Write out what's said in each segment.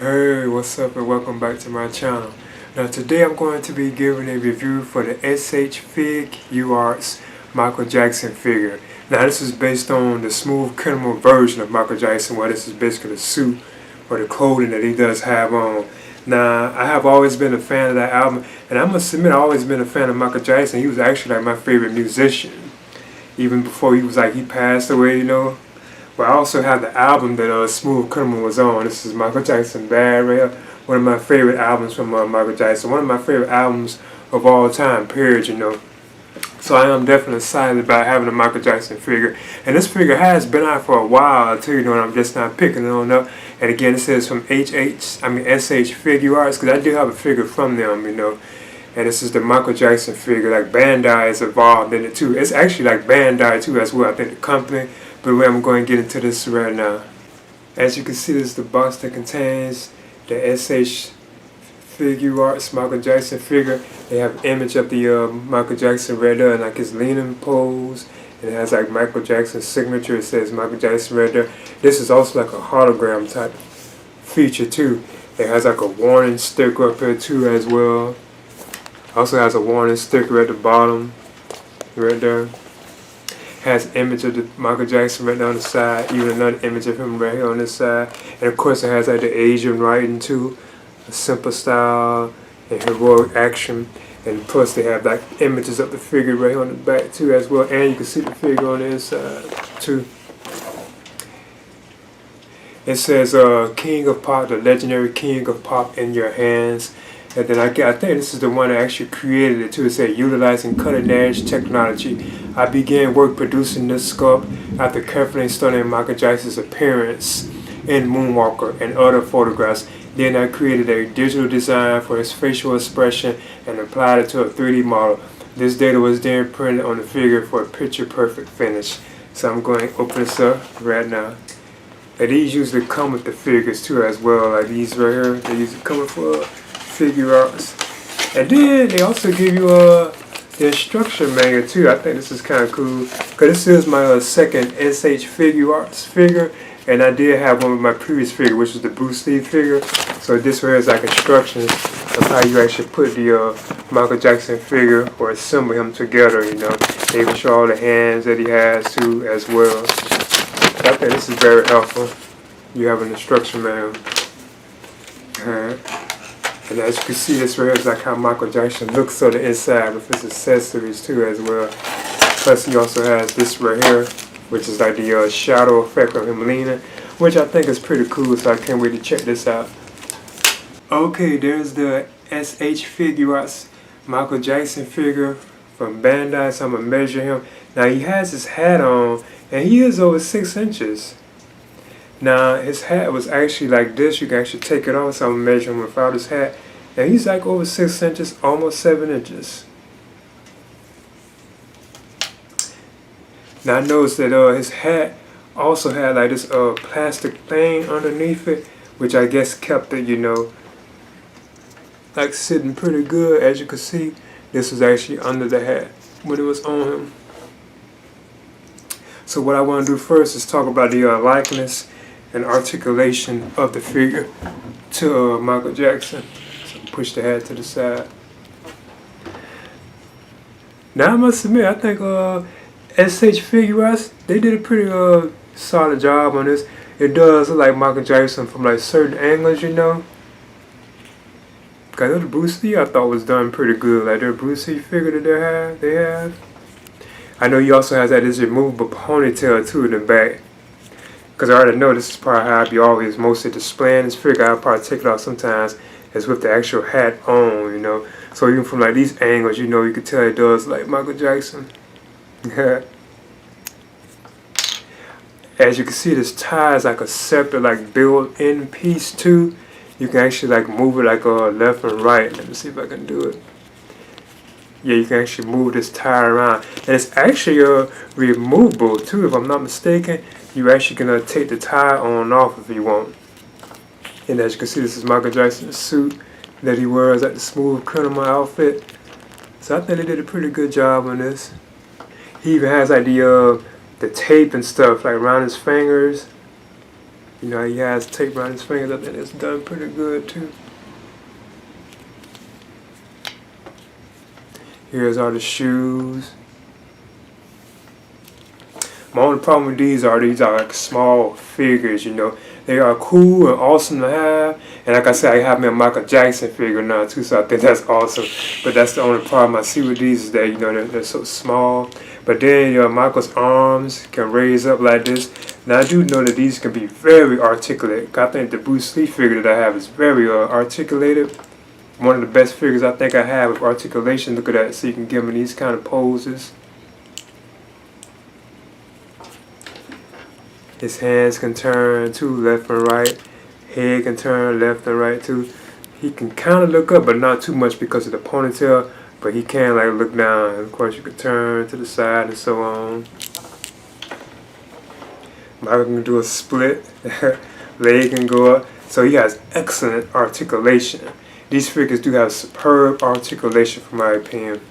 Hey, what's up and welcome back to my channel. Now today I'm going to be giving a review for the S.H.Figuarts Michael Jackson figure. Now this is based on the smooth criminal version of Michael Jackson, where this is basically the suit or the clothing that he does have on. Now I have always been a fan of that album, and I must admit I've always been a fan of Michael Jackson. He was actually like my favorite musician, even before he passed away, you know. But I also have the album that Smooth Criminal was on. This is Michael Jackson Bad right here. One of my favorite albums from Michael Jackson. One of my favorite albums of all time, period, you know. So I am definitely excited about having a Michael Jackson figure. And this figure has been out for a while too, you know, and I'm just not picking it on up. And again, it says from S.H.Figuarts, because I do have a figure from them, you know. And this is the Michael Jackson figure. Like Bandai is involved in it too. It's actually like Bandai too as well, I think the company. But I'm going to get into this right now. As you can see, this is the box that contains the S.H.Figuarts Michael Jackson figure. They have an image of the Michael Jackson right there, and like his leaning pose. And it has like Michael Jackson's signature. It says Michael Jackson right there. This is also like a hologram type feature too. It has like a warning sticker up here too as well. Also has a warning sticker at the bottom right there. Has an image of the Michael Jackson right there on the side, even another image of him right here on this side. And of course it has like the Asian writing too, a simple style and heroic action. And plus they have like images of the figure right here on the back too as well. And you can see the figure on the inside too. It says King of Pop, the legendary King of Pop in your hands. And then I think this is the one that actually created it too. It said, utilizing cutting edge technology, I began work producing this sculpt after carefully studying Michael Jackson's appearance in Moonwalker and other photographs. Then I created a digital design for his facial expression and applied it to a 3D model. This data was then printed on the figure for a picture perfect finish. So I'm going to open this up right now. And these usually come with the figures too as well. Like these right here, they usually come with Figuarts. And then they also give you the instruction manual too. I think this is kind of cool because this is my second S.H.Figuarts figure, and I did have one with my previous figure, which was the Bruce Lee figure. So this one is like instructions of how you actually put the Michael Jackson figure or assemble him together, you know. They even show all the hands that he has too as well. So I think this is very helpful. You have an instruction manual. And as you can see, this right here is like how Michael Jackson looks on the inside with his accessories too as well. Plus he also has this right here, which is like the shadow effect of him leaning, which I think is pretty cool, so I can't wait to check this out. Okay, there's the S.H.Figuarts Michael Jackson figure from Bandai, so I'm going to measure him. Now he has his hat on, and he is over 6 inches. Now his hat was actually like this. You can actually take it off, so I'm measuring him without his hat. And he's like over 6 inches, almost 7 inches. Now I noticed that his hat also had like this plastic thing underneath it, which I guess kept it, you know, like sitting pretty good. As you can see, this was actually under the hat when it was on him. So what I want to do first is talk about the likeness and articulation of the figure to Michael Jackson. So push the hat to the side. Now I must admit, I think S.H.Figuarts, they did a pretty solid job on this. It does look like Michael Jackson from like certain angles, you know. Because the Bruce Lee I thought was done pretty good. Like their Bruce Lee figure that they have. I know he also has that this removable ponytail too in the back. Because I already know this is probably how I be always mostly displaying this figure. I'll probably take it off sometimes is with the actual hat on, you know. So even from like these angles, you know, you can tell it does like Michael Jackson. As you can see, this tie is like a separate like built-in piece too. You can actually like move it like left and right. Let me see if I can do it. Yeah, you can actually move this tie around. And it's actually removable too, if I'm not mistaken. You actually can take the tie on and off if you want. And as you can see, this is Michael Jackson's suit that he wears at the smooth criminal outfit. So I think they did a pretty good job on this. He even has like the tape and stuff like around his fingers. You know, he has tape around his fingers. I think it's done pretty good too. Here's all the shoes. My only problem with these are like small figures, you know. They are cool and awesome to have. And like I said, I have me a Michael Jackson figure now too, so I think that's awesome. But that's the only problem I see with these is that, you know, they're so small. But then Michael's arms can raise up like this. Now I do know that these can be very articulate. I think the Bruce Lee figure that I have is very articulated. One of the best figures I think I have with articulation. Look at that, so you can give him these kind of poses. His hands can turn too, left and right. Head can turn left and right too. He can kind of look up, but not too much because of the ponytail. But he can like look down. And of course, you can turn to the side and so on. Michael can do a split. Leg can go up. So he has excellent articulation. These figures do have superb articulation, from my opinion.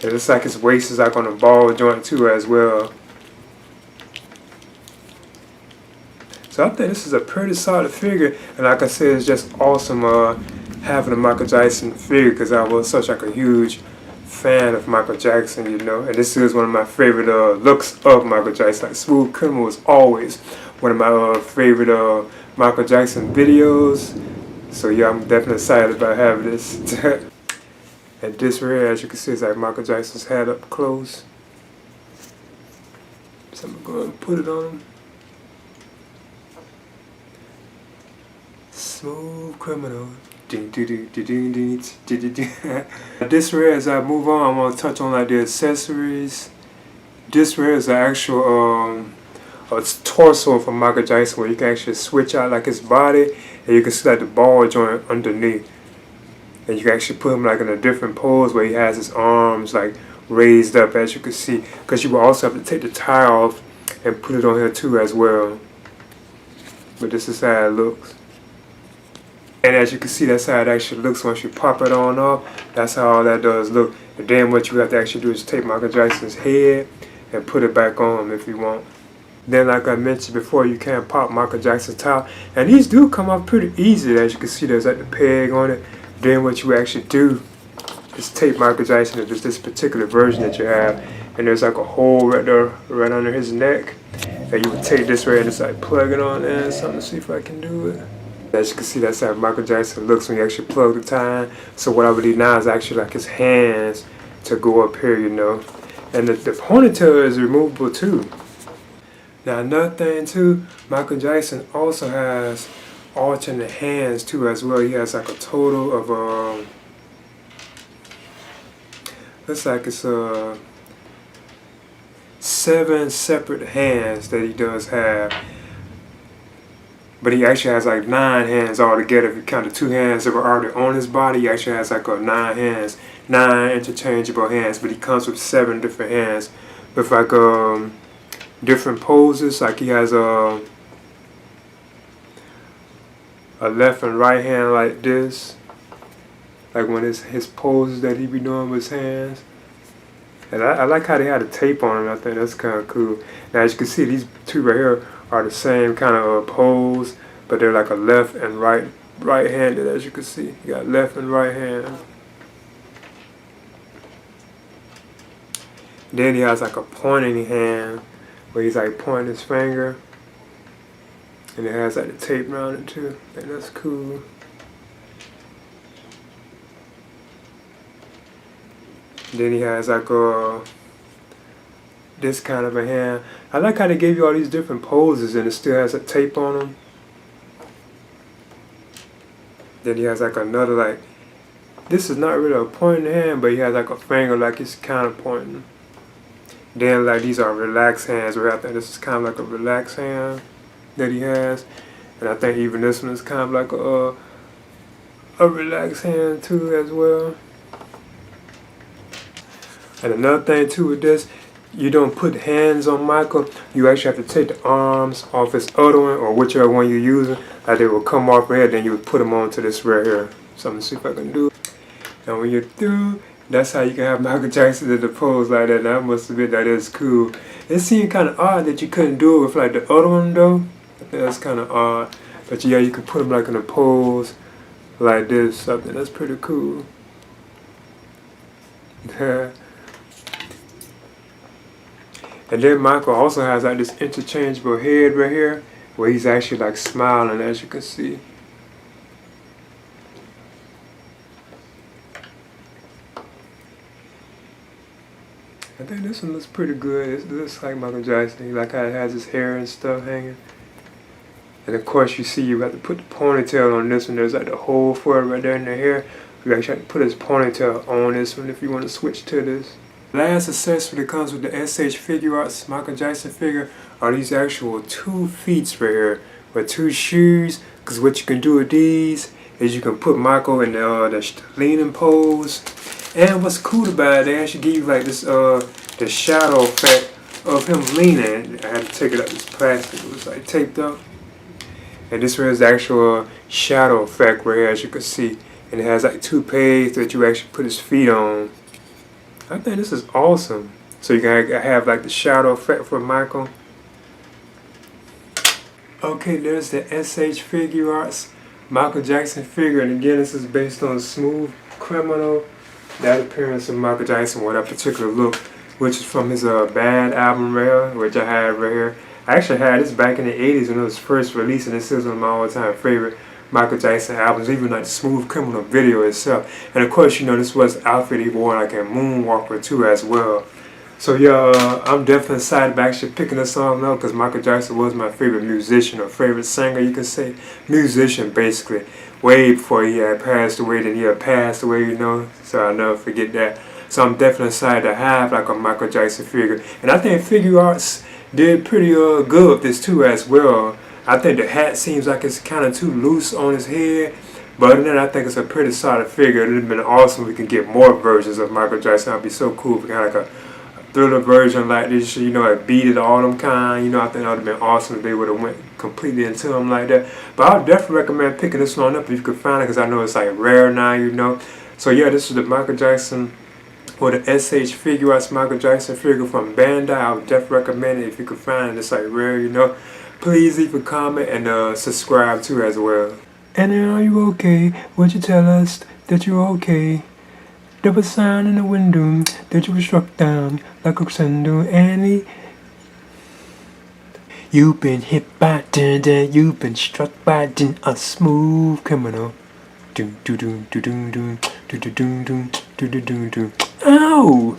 It looks like his waist is like on a ball joint too as well. So I think this is a pretty solid figure, and like I said, it's just awesome having a Michael Jackson figure because I was such like a huge fan of Michael Jackson, you know. And this is one of my favorite looks of Michael Jackson. Like Smooth Criminal was always one of my favorite Michael Jackson videos. So yeah, I'm definitely excited about having this. And this right here, as you can see, is like Michael Jackson's head up close. So I'm going to put it on him. Smooth Criminal. This right, as I move on, I'm going to touch on like the accessories. This right is an actual torso from Michael Jackson where you can actually switch out like his body, and you can see like the ball joint underneath. And you can actually put him like in a different pose where he has his arms like raised up, as you can see. Because you will also have to take the tie off and put it on here too as well. But this is how it looks. And as you can see, that's how it actually looks once you pop it on off. That's how all that does look. And then what you have to actually do is take Michael Jackson's head and put it back on if you want. Then like I mentioned before, you can pop Michael Jackson's top. And these do come off pretty easy. As you can see, there's like the peg on it. Then what you actually do is tape Michael Jackson to this particular version that you have. And there's like a hole right there, right under his neck. And you would take this right and just like plug it on there or something to see if I can do it. As you can see, that's how Michael Jackson looks when you actually plug the tie in. So what I would do now is actually like his hands to go up here, you know. And the ponytail is removable too. Now another thing too, Michael Jackson also has alternate hands too as well. He has like a total of looks like it's 7 separate hands that he does have. But he actually has like 9 hands altogether. If you count the 2 hands that were already on his body, he actually has like 9 hands, 9 interchangeable hands. But he comes with 7 different hands with like different poses. Like he has a left and right hand like this. Like when it's his poses that he be doing with his hands. And I like how they had the tape on him. I think that's kind of cool. Now as you can see, these 2 right here are the same kind of pose, but they're like a left and right-handed, as you can see. You got left and right hand. Then he has like a pointing hand where he's like pointing his finger. And it has like the tape around it too. I think that's cool. Then he has like this kind of a hand. I like how they gave you all these different poses and it still has a tape on them. Then he has like another like, this is not really a pointing hand, but he has like a finger like he's kind of pointing. Then like these are relaxed hands, where I think this is kind of like a relaxed hand that he has. And I think even this one is kind of like a relaxed hand too as well. And another thing too with this, you don't put hands on Michael. You actually have to take the arms off his other one or whichever one you're using. Like they will come off right here, then you would put them onto this right here. So I'm gonna see if I can do it. And when you're through, That's how you can have Michael Jackson in the pose like that. That must admit that is cool. It seemed kind of odd that you couldn't do it with like the other one though. I think that's kind of odd. But yeah, you can put him like in a pose like this, something that's pretty cool. And then Michael also has like this interchangeable head right here, where he's actually like smiling, as you can see. I think this one looks pretty good. It looks like Michael Jackson. He like how it has his hair and stuff hanging. And of course you see you have to put the ponytail on this one. There's like the hole for it right there in the hair. You actually have to put his ponytail on this one if you want to switch to this. Last accessory that comes with the S.H.Figuarts Michael Jackson figure are these actual 2 feet right here with 2 shoes. Because what you can do with these is you can put Michael in the leaning pose. And what's cool about it, they actually give you like this the shadow effect of him leaning. I had to take it out this plastic, it was like taped up. And this one is the actual shadow effect right here, as you can see. And it has like 2 pegs that you actually put his feet on. I think this is awesome. So you can have like the shadow effect for Michael. Okay, there's the S.H.Figuarts Michael Jackson figure. And again, this is based on Smooth Criminal. That appearance of Michael Jackson with that particular look, which is from his Bad album right here, which I have right here. I actually had this back in the 80s when it was first released, and this is one of my all-time favorite Michael Jackson albums, even like the Smooth Criminal video itself. And of course, you know, this was the outfit he wore like in Moonwalker too as well. So yeah, I'm definitely excited about actually picking this song up because Michael Jackson was my favorite musician or favorite singer, you can say. Musician, basically. Way before he had passed away, then he had passed away, you know. So I'll never forget that. So I'm definitely excited to have like a Michael Jackson figure. And I think Figuarts did pretty good with this too as well. I think the hat seems like it's kind of too loose on his head. But other than that, I think it's a pretty solid figure. It would have been awesome if we could get more versions of Michael Jackson. That'd be so cool if we had like a Thriller version like this, you know, like Beat It Autumn kind. You know, I think that would have been awesome if they would have went completely into him like that. But I would definitely recommend picking this one up if you could find it, because I know it's like rare now, you know. So yeah, this is the Michael Jackson, or the S.H.Figuarts Michael Jackson figure from Bandai. I would definitely recommend it if you could find it. It's like rare, you know. Please leave a comment and subscribe too as well. And then, are you okay? Would you tell us that you're okay? There was a sign in the window that you were struck down like a crescendo, Annie. You've been hit by dun, you've been struck by a smooth criminal. Ow!